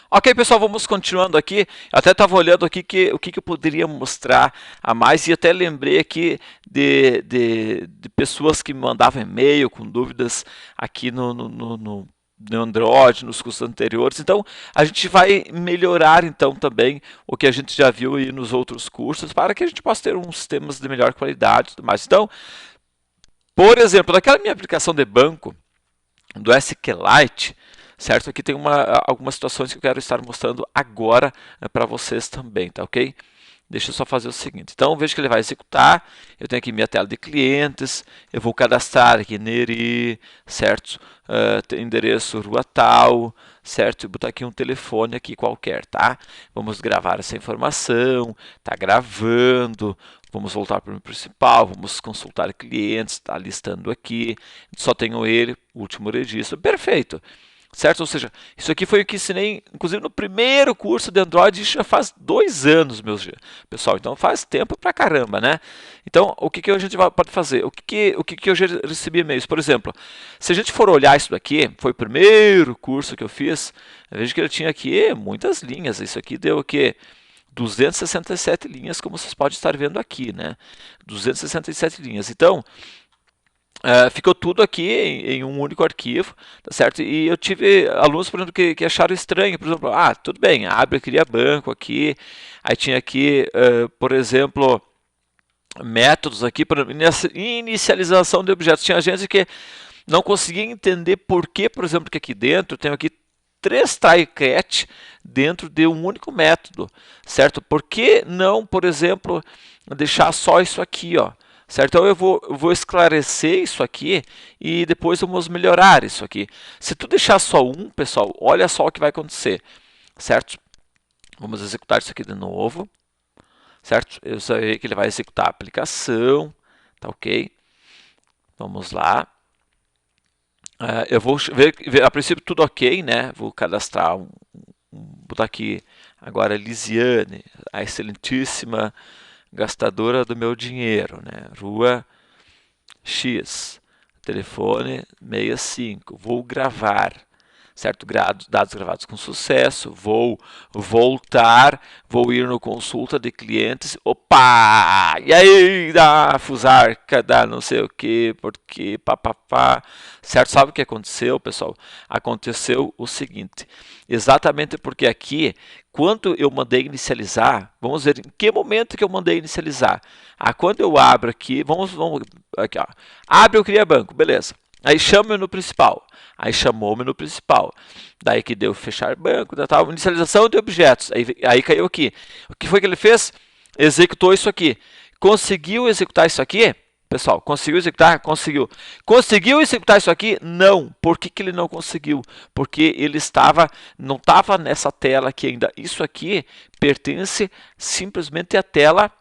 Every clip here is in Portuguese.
Ok, pessoal, vamos continuando aqui. Eu até estava olhando aqui o que eu poderia mostrar a mais e até lembrei aqui de pessoas que me mandavam e-mail com dúvidas aqui no Android, nos cursos anteriores. Então, a gente vai melhorar então também o que a gente já viu aí nos outros cursos para que a gente possa ter uns sistemas de melhor qualidade e tudo mais. Então, por exemplo, naquela minha aplicação de banco do SQLite, certo? Aqui tem algumas situações que eu quero estar mostrando agora para vocês também, tá ok? Deixa eu só fazer o seguinte. Então, veja que ele vai executar. Eu tenho aqui minha tela de clientes. Eu vou cadastrar aqui Neri, certo? Tem endereço rua tal, certo? E botar aqui um telefone aqui qualquer, tá? Vamos gravar essa informação. Tá gravando. Vamos voltar para o principal. Vamos consultar clientes. Está listando aqui. Só tenho ele, último registro. Perfeito. Certo? Ou seja, isso aqui foi o que ensinei, inclusive no primeiro curso de Android, isso já faz 2 anos, meus pessoal. Então faz tempo pra caramba, né? Então, o que a gente pode fazer? O que eu já recebi e-mails? Por exemplo, se a gente for olhar isso daqui, foi o primeiro curso que eu fiz, eu vejo que ele tinha aqui muitas linhas. Isso aqui deu o quê? 267 linhas, como vocês podem estar vendo aqui, né? 267 linhas. Então, ficou tudo aqui em um único arquivo, tá certo? E eu tive alunos, por exemplo, que acharam estranho, por exemplo, tudo bem, abre, cria banco aqui, aí tinha aqui, por exemplo, métodos aqui para inicialização de objetos. Tinha gente que não conseguia entender por que, por exemplo, que aqui dentro eu tenho aqui 3 try-catch dentro de um único método, certo? Por que não, por exemplo, deixar só isso aqui, ó? Certo? Então eu vou esclarecer isso aqui e depois vamos melhorar isso aqui. Se tu deixar só um, pessoal, olha só o que vai acontecer, certo? Vamos executar isso aqui de novo, certo? Eu sei que ele vai executar a aplicação, tá ok? Vamos lá. Eu vou ver, a princípio tudo ok, né? Vou cadastrar botar aqui agora Lisiane, a excelentíssima gastadora do meu dinheiro, né? Rua X, telefone 65. Vou gravar, certo? Dados gravados com sucesso. Vou voltar, vou ir no consulta de clientes. Opa! E aí, da fusarca, da não sei o que, porque, papapá. Certo? Sabe o que aconteceu, pessoal? Aconteceu o seguinte. Exatamente porque aqui, quando eu mandei inicializar, vamos ver em que momento que eu mandei inicializar. Quando eu abro aqui, vamos aqui, ó. Abre, eu cria banco, beleza. Aí chama o menu principal. Aí chamou o menu principal. Daí que deu fechar banco, tal, inicialização de objetos. Aí caiu aqui. O que foi que ele fez? Executou isso aqui. Conseguiu executar isso aqui? Pessoal, conseguiu executar? Conseguiu. Conseguiu executar isso aqui? Não. Por que ele não conseguiu? Porque ele não estava nessa tela aqui ainda. Isso aqui pertence simplesmente à tela.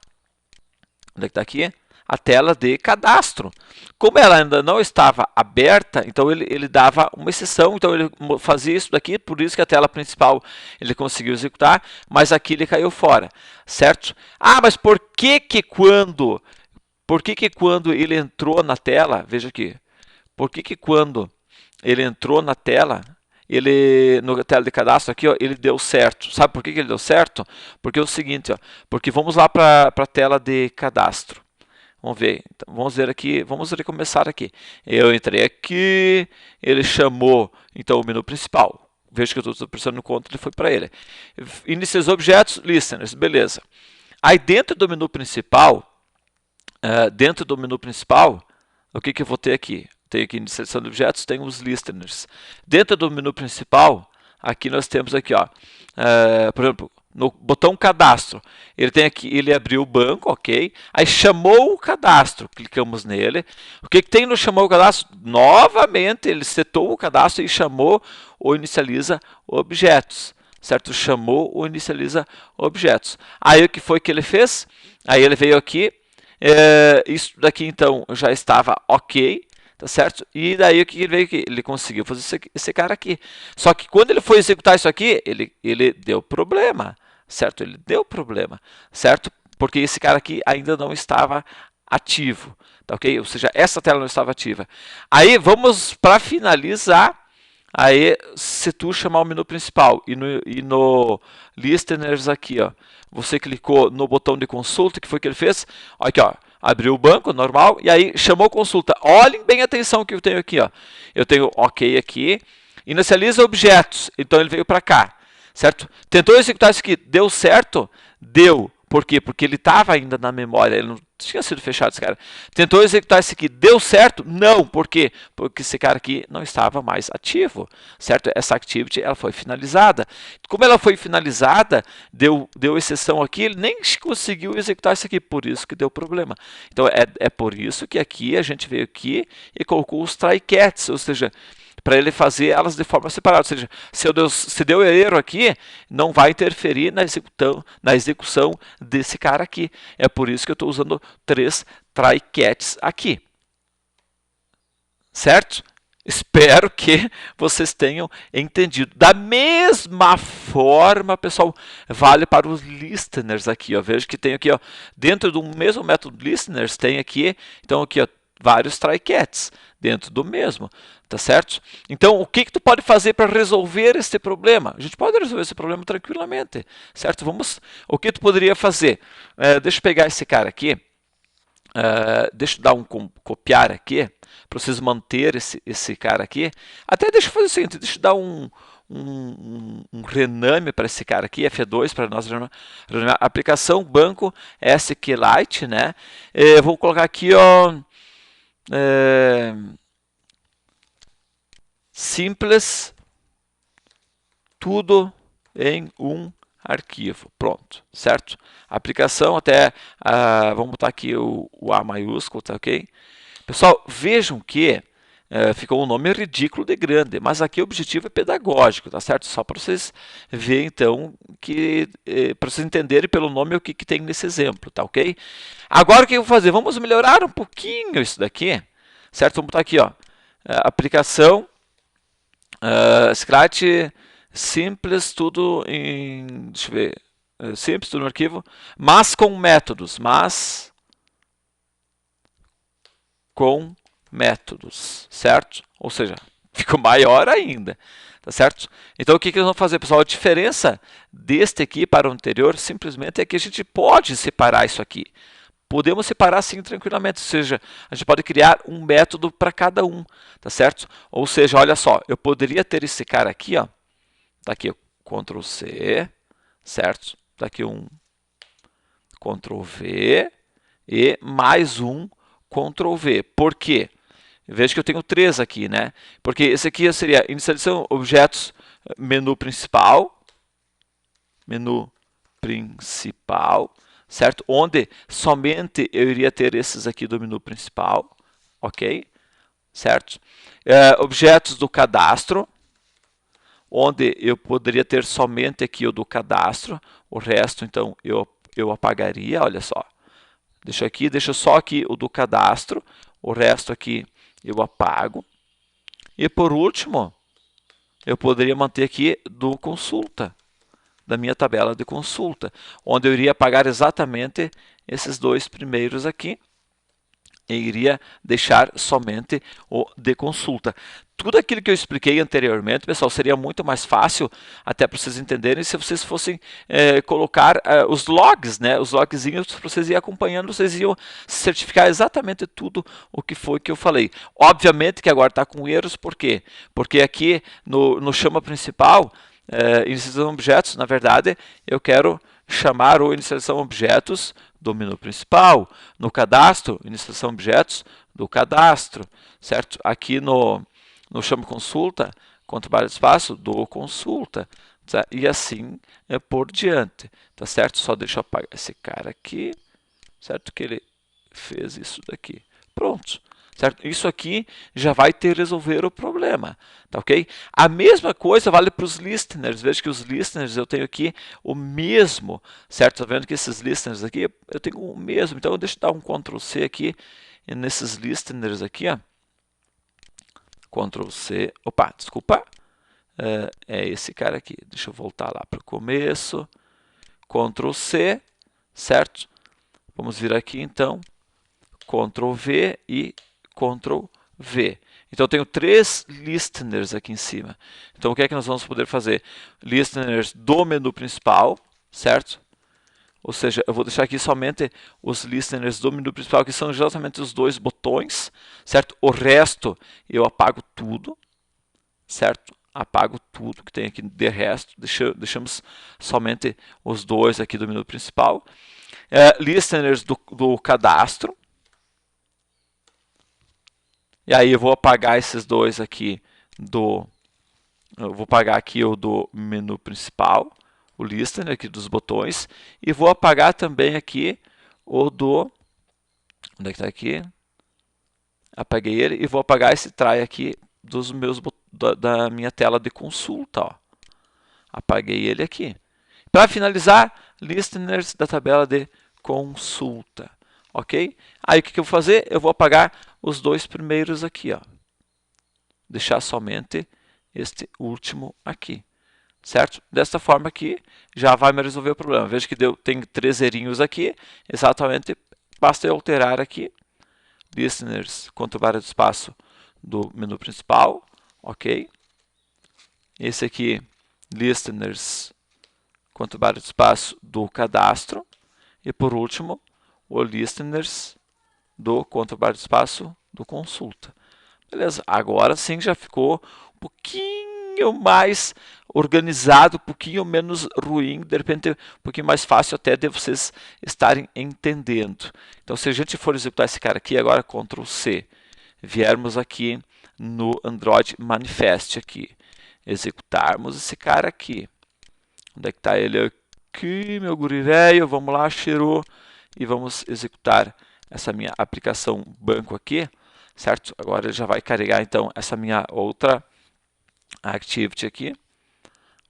Onde é que está aqui? A tela de cadastro. Como ela ainda não estava aberta, então ele dava uma exceção, então ele fazia isso daqui, por isso que a tela principal ele conseguiu executar, mas aqui ele caiu fora, certo? Mas por que quando ele entrou na tela, veja aqui, por que quando ele entrou na tela, no tela de cadastro aqui, ó, ele deu certo. Sabe por que ele deu certo? Porque é o seguinte, ó, porque vamos lá para a tela de cadastro. Vamos ver, então, vamos ver aqui, vamos recomeçar aqui. Eu entrei aqui, ele chamou então o menu principal. Veja que eu estou pressionando no conta, ele foi para ele. Iniciais objetos, listeners, beleza. Aí dentro do menu principal, o que eu vou ter aqui? Tenho aqui inicialização de objetos, tenho os listeners. Dentro do menu principal, aqui nós temos aqui, ó, por exemplo, no botão cadastro, ele abriu o banco, ok? Aí chamou o cadastro, clicamos nele. O que tem no chamou o cadastro? Novamente, ele setou o cadastro e chamou ou inicializa objetos, certo? Chamou ou inicializa objetos. Aí o que foi que ele fez? Aí ele veio aqui, isso daqui então já estava ok, tá certo? E daí o que ele veio aqui? Ele conseguiu fazer esse cara aqui. Só que quando ele foi executar isso aqui, ele deu problema, certo? Ele deu problema, certo? Porque esse cara aqui ainda não estava ativo, tá ok? Ou seja, essa tela não estava ativa. Aí vamos para finalizar. Aí, se tu chamar o menu principal e no Listeners aqui, ó, você clicou no botão de consulta, que foi o que ele fez, ó, aqui, ó, abriu o banco normal e aí chamou consulta. Olhem bem a atenção que eu tenho aqui, ó. Eu tenho OK aqui, inicializa objetos, então ele veio para cá, certo? Tentou executar isso aqui, deu certo? Deu. Por quê? Porque ele estava ainda na memória, ele não tinha sido fechado esse cara. Tentou executar esse aqui, deu certo? Não. Por quê? Porque esse cara aqui não estava mais ativo, certo? Essa activity ela foi finalizada. Como ela foi finalizada, deu exceção aqui, ele nem conseguiu executar isso aqui, por isso que deu problema. Então é por isso que aqui a gente veio aqui e colocou os try-catch, ou seja, para ele fazer elas de forma separada. Ou seja, se deu erro aqui, não vai interferir na execução desse cara aqui. É por isso que eu estou usando 3 try-catches aqui. Certo? Espero que vocês tenham entendido. Da mesma forma, pessoal, vale para os listeners aqui. Ó. Veja que tem aqui, ó, dentro do mesmo método listeners, tem aqui, então aqui, ó, vários try-catches dentro do mesmo, tá certo? Então, o que tu pode fazer para resolver este problema? A gente pode resolver esse problema tranquilamente, certo? O que tu poderia fazer? Deixa eu pegar esse cara aqui, deixa eu dar um copiar aqui, para vocês manter esse cara aqui. Até deixa eu fazer o seguinte, deixa eu dar um rename para esse cara aqui, F2 para nós renomear. Aplicação banco SQLite, né? Vou colocar aqui, ó, simples, tudo em um arquivo. Pronto, certo? Aplicação até, vamos botar aqui o A maiúsculo, tá ok? Pessoal, vejam que ficou um nome ridículo de grande, mas aqui o objetivo é pedagógico, tá certo? Só para vocês verem, então, para vocês entenderem pelo nome o que tem nesse exemplo, tá ok? Agora o que eu vou fazer? Vamos melhorar um pouquinho isso daqui, certo? Vamos botar aqui, ó, aplicação, Scratch simples, tudo em, deixa eu ver, simples, tudo no arquivo, mas com métodos, certo? Ou seja, ficou maior ainda, tá certo? Então o que nós vamos fazer, pessoal? A diferença deste aqui para o anterior simplesmente é que a gente pode separar isso aqui. Podemos separar assim tranquilamente, ou seja, a gente pode criar um método para cada um, tá certo? Ou seja, olha só, eu poderia ter esse cara aqui, ó, tá aqui, Ctrl C, certo? Tá aqui um Ctrl V e mais um Ctrl V. Por quê? Veja que eu tenho 3 aqui, né? Porque esse aqui seria inicialização objetos, menu principal, certo? Onde somente eu iria ter esses aqui do menu principal, ok? Certo? Objetos do cadastro, onde eu poderia ter somente aqui o do cadastro, o resto, então, eu apagaria, olha só. Deixa só aqui o do cadastro, o resto aqui eu apago. E por último, eu poderia manter aqui do consulta, da minha tabela de consulta, onde eu iria apagar exatamente esses 2 primeiros aqui e iria deixar somente o de consulta. Tudo aquilo que eu expliquei anteriormente, pessoal, seria muito mais fácil, até para vocês entenderem, se vocês fossem colocar os logs, né? Os logzinhos, para vocês irem acompanhando, vocês iam certificar exatamente tudo o que foi que eu falei. Obviamente que agora está com erros, por quê? Porque aqui no chama principal, inicialização objetos, na verdade, eu quero chamar o inicialização objetos do menu principal. No cadastro, inicialização objetos do cadastro, certo? Aqui no chama consulta, com trabalho de espaço, do consulta, tá? E assim por diante, tá certo? Só deixa eu apagar esse cara aqui, certo? Que ele fez isso daqui. Pronto. Certo? Isso aqui já vai ter resolver o problema, tá ok? A mesma coisa vale para os listeners. Veja que os listeners eu tenho aqui o mesmo, certo? Tá vendo que esses listeners aqui eu tenho o mesmo. Então deixa eu dar um Ctrl C aqui e nesses listeners aqui, ó. Ctrl C, opa, desculpa, é esse cara aqui. Deixa eu voltar lá para o começo. Ctrl C, certo? Vamos vir aqui então, Ctrl V e Ctrl V. Então eu tenho 3 listeners aqui em cima. Então o que é que nós vamos poder fazer? Listeners do menu principal, certo? Ou seja, eu vou deixar aqui somente os listeners do menu principal, que são exatamente os 2 botões, certo? O resto eu apago tudo, certo? Apago tudo que tem aqui de resto, deixamos somente os 2 aqui do menu principal. Listeners do cadastro. E aí eu vou apagar esses 2 aqui eu vou apagar aqui o do menu principal, o listener aqui dos botões, e vou apagar também aqui o do, onde é que está aqui? Apaguei ele e vou apagar esse try aqui dos meus da minha tela de consulta, ó. Apaguei ele aqui. Para finalizar, listeners da tabela de consulta, ok? Aí o que eu vou fazer? Eu vou apagar os 2 primeiros aqui, ó. Deixar somente este último aqui, certo? Desta forma aqui já vai me resolver o problema. Veja que tem 3 zerinhos aqui, exatamente, basta eu alterar aqui, listeners, contra barra de espaço do menu principal, ok? Esse aqui, listeners, contra barra de espaço do cadastro, e por último, o listeners do contra barra de espaço do consulta. Beleza, agora sim já ficou um pouquinho mais organizado, um pouquinho menos ruim, de repente um pouquinho mais fácil até de vocês estarem entendendo. Então se a gente for executar esse cara aqui, agora Ctrl C, viermos aqui no Android Manifest aqui, executarmos esse cara aqui. Onde é que está ele aqui, meu guri velho? Vamos lá, cheirou, e vamos executar essa minha aplicação banco aqui. Certo? Agora ele já vai carregar então essa minha outra activity aqui.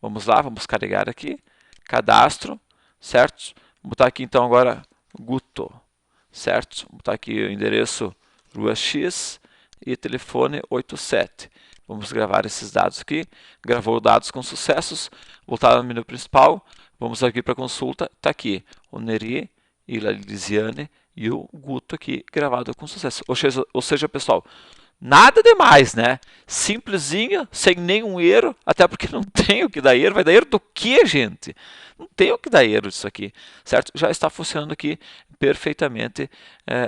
Vamos lá, vamos carregar aqui. Cadastro, certo? Vou botar aqui então agora Guto, certo? Vou botar aqui o endereço Rua X e telefone 87. Vamos gravar esses dados aqui. Gravou dados com sucessos. Voltar no menu principal. Vamos aqui para consulta. Está aqui o Neri e a Lisiane e o Guto aqui gravado com sucesso. Ou seja, pessoal, nada demais, né? Simplesinho, sem nenhum erro, até porque não tem o que dar erro. Vai dar erro do que, gente? Não tem o que dar erro disso aqui, certo? Já está funcionando aqui perfeitamente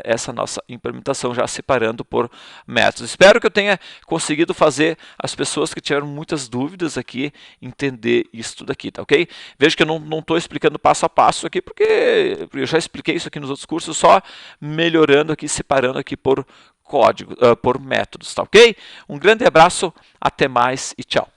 essa nossa implementação, já separando por métodos. Espero que eu tenha conseguido fazer as pessoas que tiveram muitas dúvidas aqui entender isso daqui, tá ok? Veja que eu não estou explicando passo a passo aqui, porque eu já expliquei isso aqui nos outros cursos, só melhorando aqui, separando aqui por código, por métodos, tá ok? Um grande abraço, até mais e tchau.